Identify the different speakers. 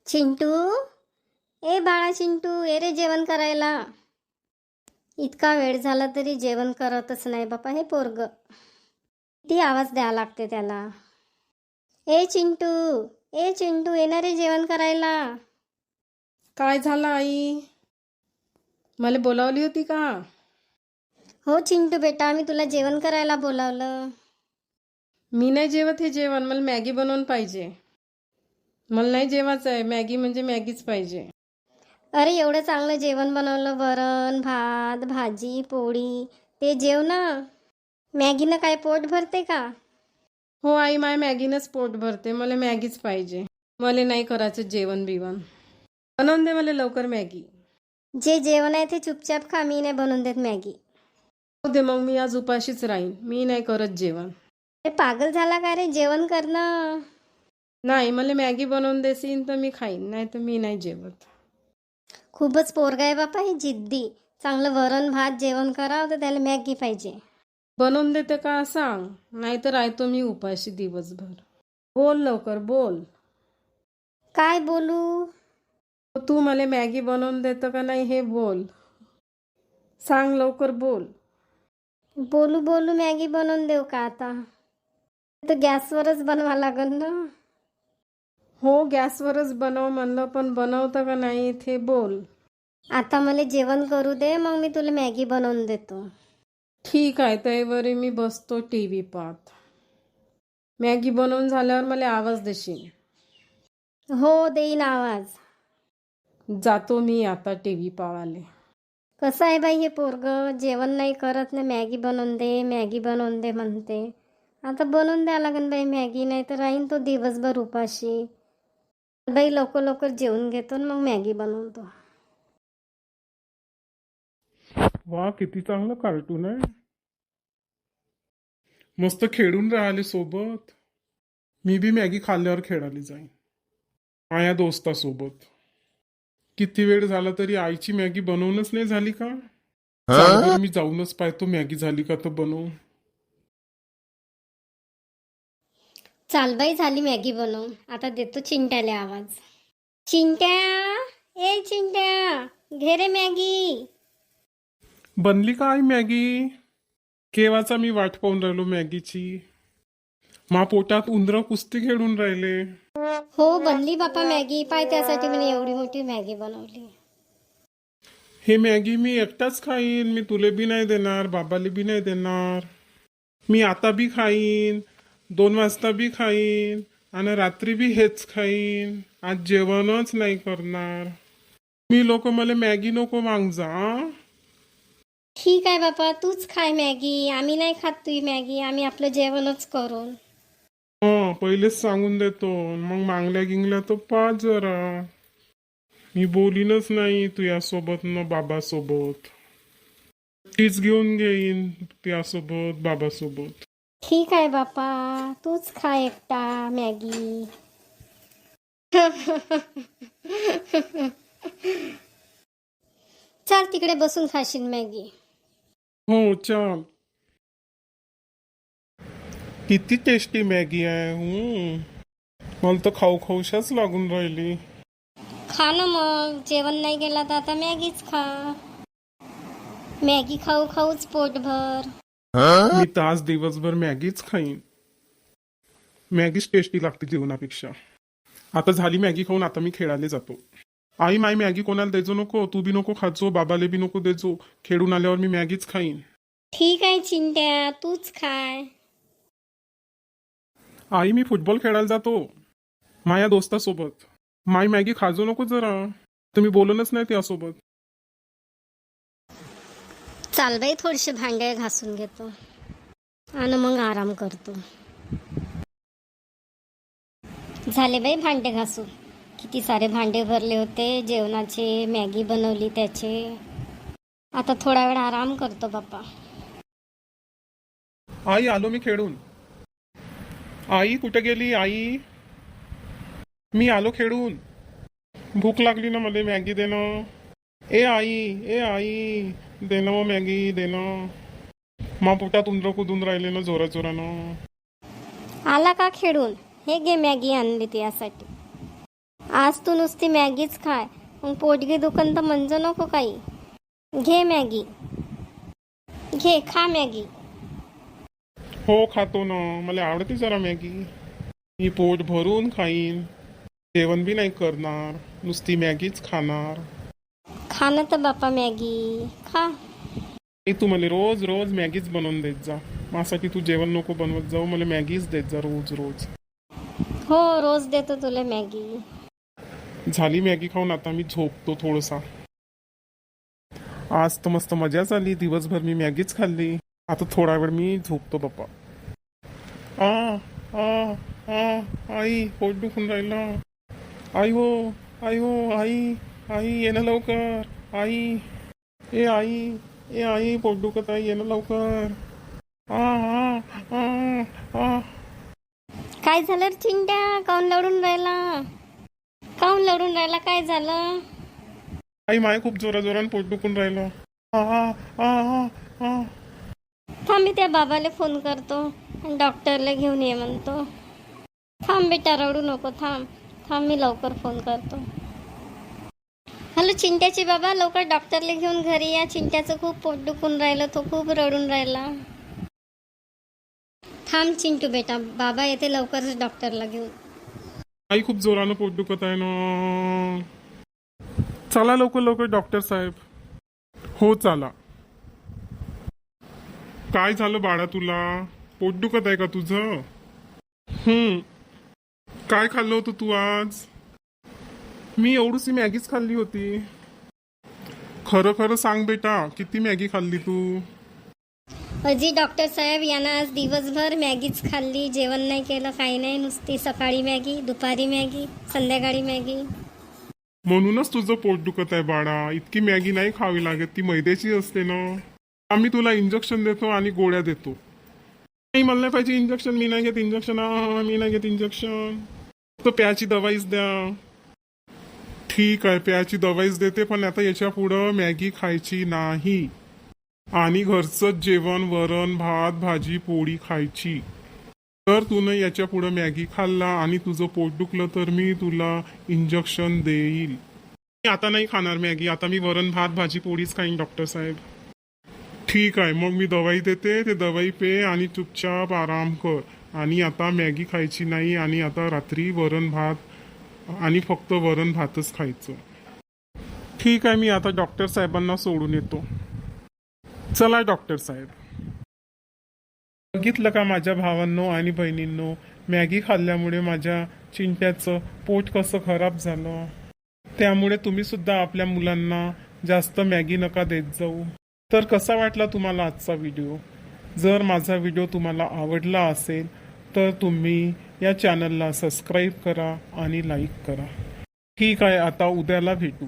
Speaker 1: चिंटू, ए बाळा चिंटू, ये रे जेवण करायला. इतका वेळ झाला तरी जेवण करतच नाही बापा हे पोरग. किती आवाज द्यावा लागते त्याला. ए चिंटू, ए चिंटू, येणार रे जेवण करायला.
Speaker 2: काय झालं आई? मला बोलावली होती का?
Speaker 1: हो चिंटू बेटा, मी तुला जेवण करायला बोलावलं.
Speaker 2: मी नाही जेवत हे जेवण, मला मॅगी बनवून पाहिजे. मला नाही जेवायचं आहे, मॅगी म्हणजे मॅगीच पाहिजे.
Speaker 1: अरे एवढं चांगलं जेवण बनवलं, वरण भात भाजी पोळी, ते जेव ना. मॅगीनं काय पोट भरते का?
Speaker 2: हो आई, माय मॅगीनंच पोट भरते, मला मॅगीच पाहिजे. मला नाही करायचं जेवण बिवण. बनवून दे मला लवकर मॅगी.
Speaker 1: जे जेवण आहे ते चुपचाप खा, मी नाही बनवून देत मॅगी.
Speaker 2: हो दे मग, मी आज उपाशीच राहीन, मी नाही करत जेवण.
Speaker 1: ए पागल झाला का रे, जेवण कर ना.
Speaker 2: नाही, मला मॅगी बनवून देशील तर मी खाईन, नाही तर मी नाही जेवत.
Speaker 1: खूपच पोरगा आहे बापा हे जिद्दी. चांगलं वरण भात जेवण करावं तर त्याला मॅगी पाहिजे.
Speaker 2: बनवून देते का सांग, नाही तर राहतो मी उपाशी दिवसभर. बोल लवकर बोल.
Speaker 1: काय बोलू?
Speaker 2: तू मला मॅगी बनवून देतं का नाही हे बोल. सांग लवकर बोल.
Speaker 1: बोलू बोलू मॅगी बनवून देऊ का आता? तर गॅसवरच बनवा लागेल ना.
Speaker 2: हो गॅसवरच बनव म्हणलं, पण बनवतं का नाही ते बोल.
Speaker 1: आता मला जेवण करू दे, मग मी तुला मॅगी बनवून देतो.
Speaker 2: ठीक आहे, त्यावर मी बसतो टी व्ही पाहत. मॅगी बनवून झाल्यावर मला आवाज देशील.
Speaker 1: हो देईन आवाज.
Speaker 2: जातो मी आता टी व्ही पाहायला.
Speaker 1: कसं आहे बाई हे पोरग, जेवण नाही करत ना, मॅगी बनवून दे मॅगी बनवून दे म्हणते. आता बनवून द्या लागेल बाई मॅगी, नाही तर राहीन तो दिवसभर उपाशी. बाई लवकर लवकर जेवून घेतो मग मॅगी बनवतो.
Speaker 3: वा, किती चांगलं कार्टून आहे. मस्त खेळून राहिले सोबत. मी बी मॅगी खाल्ल्यावर खेळायला जाईन माझ्या दोस्तासोबत. किती वेळ झाला तरी आईची मॅगी बनवूनच नाही झाली का? चाल बरं, मी जाऊनच पाहतो मॅगी झाली का तर बनवून.
Speaker 1: चाल बाई, झाली मॅगी बनवून. आता देतो चिंट्याला आवाज. चिंट्या, ए चिंट्या, घे रे मॅगी.
Speaker 3: बनली का आई मॅगी? केव्हाचा मी वाट पाहून राहिलो मॅगीची. मा पोटात उंदरं कुस्ती खेळून राहिले.
Speaker 1: हो बनली बापा मॅगी, पाय त्यासाठी मी एवढी मोठी मॅगी बनवली.
Speaker 3: हे मॅगी मी एकटाच खाईन, मी तुले बी नाही देणार, बाबाले बी नाही देणार. मी आता बी खाईन, 2 वाजता बी खाईन, आणि रात्री बी हेच खाईन. आज जेवणच नाही करणार मी. लोक मला मॅगी नको माग जा.
Speaker 1: ठीक आहे बापा, तूच खाय मॅगी, आम्ही नाही खात तुझी मॅगी, आम्ही आपलं जेवणच करू.
Speaker 3: पहिलेच सांगून देतो, मग मागल्या गिंगल्या तर पा जरा. मी बोलीनच नाही तुझ्यासोबत न बाबासोबत. तीच घेऊन घेईन तुझ्यासोबत बाबासोबत.
Speaker 1: ठीक आहे बापा, तूच खा एकटा मॅगी. चल तिकडे बसून खाशील मॅगी.
Speaker 3: हो चल. किती टेस्टी मॅगी आहे. मला तर खाऊ खाऊशाच लागून राहिली.
Speaker 1: खा ना मग, जेवण नाही केला तर आता मॅगीच खा. मॅगी खाऊ खाऊच पोटभर.
Speaker 3: मी तर आज दिवसभर मॅगीच खाईन. मॅगीच टेस्टी लागते जेवणापेक्षा. आता झाली मॅगी खाऊन, आता मी खेळायला जातो. आई, माई मॅगी कोणाला द्यायचो नको, तू बी नको खाजो, बाबाले बी नको देजो. खेळून आल्यावर मी मॅगीच खाईन.
Speaker 1: ठीक आहे चिंट्या, तूच खाय.
Speaker 3: आई, मी फुटबॉल खेळायला जातो माझ्या दोस्तासोबत. माई मॅगी खाजो नको जरा. तुम्ही बोलणच नाही त्यासोबत.
Speaker 1: चाल बाई, थोडेसे भांडे घासून घेतो आणि मग आराम करतो. झाले बाई भांडे घासून. किती सारे भांडे भरले होते जेवणाचे, मॅगी बनवली त्याचे. आता थोडा वेळ आराम करतो बाप्पा.
Speaker 3: आई, आलो मी खेळून. आई कुठे गेली आई? मी आलो खेळून. भूक लागली ना मला, मॅगी दे ना. ए आई दे ना मॅगी दे ना. मा पोटात उंदरं कुदून राहिले ना जोरा जोरानं.
Speaker 1: आला का खेळून? हे घे मॅगी आणली त्यासाठी. आज तू नुसती मॅगीच खाय, मग पोटगी दुकान तर म्हणजे नको काही. घे मॅगी, घे खा मॅगी.
Speaker 3: हो खातो ना, मला आवडते जरा मॅगी. मी पोट भरून खाईन, जेवण बी नाही करणार, नुसती मॅगीच खाणार.
Speaker 1: खा ना तर बापा मॅगी खा.
Speaker 3: तू मला रोज रोज मॅगीच बनवून देत जा. माझ्यासाठी तू जेवण नको बनवत जाऊ, मला मॅगीच देत जा रोज रोज.
Speaker 1: हो रोज देतो तुला मॅगी.
Speaker 3: झाली मॅगी खाऊन, आता मी झोपतो थोडसा. आज तर मस्त मजा झाली, दिवसभर मी मॅगीच खाल्ली. आता थोडा वेळ मी झोपतो बाप्पा. आ आ आ आई पोट दुखून राहिलं. आई हो, आई हो, आई आई ये ना लवकर. आई ए आई, ए आई पोट दुखत आहे, ये ना लवकर. आ आ आ आ
Speaker 1: काय झालं रे चिंट्या, काऊन लढून राहिला? काऊन लढून राहिला, काय झालं?
Speaker 3: आई माय खूप जोराने पोट दुखून राहिलं. आ आ आ आ
Speaker 1: थांब मी त्या बाबाला फोन करतो आणि डॉक्टरला घेऊन ये म्हणतो. थांब बेटा रडू नको, थांब थांब मी लवकर फोन करतो. हॅलो चिंट्याची बाबा, लवकर डॉक्टरला घेऊन घरी या. चिंट्याचं खूप पोट दुखून राहिलं, तो खूप रडून राहिला. थांब चिंटू बेटा, बाबा येते लवकरच डॉक्टरला घेऊन.
Speaker 3: आई खूप जोरानं पोट दुखत आहे ना. चला लवकर लवकर डॉक्टर साहेब. हो चला. काय झालं बाळा तुला, पोट दुखत आहे का तुझं? काय खाल्लं होतं तू आज? मी एवढीशी मॅगीच खाल्ली होती. खरं खरं सांग बेटा, किती मॅगी खाल्ली तू?
Speaker 1: अजी डॉक्टर साहेब यानं आज दिवसभर मॅगीच खाल्ली, जेवण नाही केलं, काही नाही, नुसती सकाळी मॅगी, दुपारी मॅगी, संध्याकाळी मॅगी.
Speaker 3: म्हणूनच तुझं पोट दुखत आहे बाळा. इतकी मॅगी नाही खावी लागत, ती मैद्याची असते ना. आम्ही तुला इंजेक्शन देतो आणि गोळ्या देतो. नाही मला नाही पाहिजे इंजेक्शन, मी नाही घेत इंजेक्शन, मी नाही घेत इंजेक्शन. तर प्याची दवाईच द्या. ठीक आहे प्याची दवाईच देते, पण आता याच्या पुढं मॅगी खायची नाही. आणि घरचं जेवण, वरण भात भाजी पोळी खायची. तर तू न याच्या पुढं मॅगी खाल्ला आणि तुझं पोट दुखलं तर मी तुला इंजेक्शन देईल. मी आता नाही खाणार मॅगी, आता मी वरण भात भाजी पोळीच खाईन डॉक्टर साहेब. ठीक आहे मग मी दवाई देते, ते दवाई पे आणि चुपचाप आराम कर. आणि आता मॅगी खायची नाही, आणि आता रात्री वरण भात आणि फक्त वरण भातच खायचं. ठीक आहे, मी आता डॉक्टर साहेबांना सोडून येतो. चला डॉक्टर साहेब. बघितलं का माझ्या भावांनो आणि बहिणींनो, मॅगी खाल्ल्यामुळे माझ्या चिंट्याचं पोट कसं खराब झालं. त्यामुळे तुम्ही सुद्धा आपल्या मुलांना जास्त मॅगी नका देत जाऊ. तर कसा वाटला तुम्हाला आजचा व्हिडिओ? जर माझा व्हिडिओ तुम्हाला आवडला असेल तर तुम्ही या चॅनलला सबस्क्राईब करा आणि लाईक करा. ठीक आहे, आता उद्याला भेटू.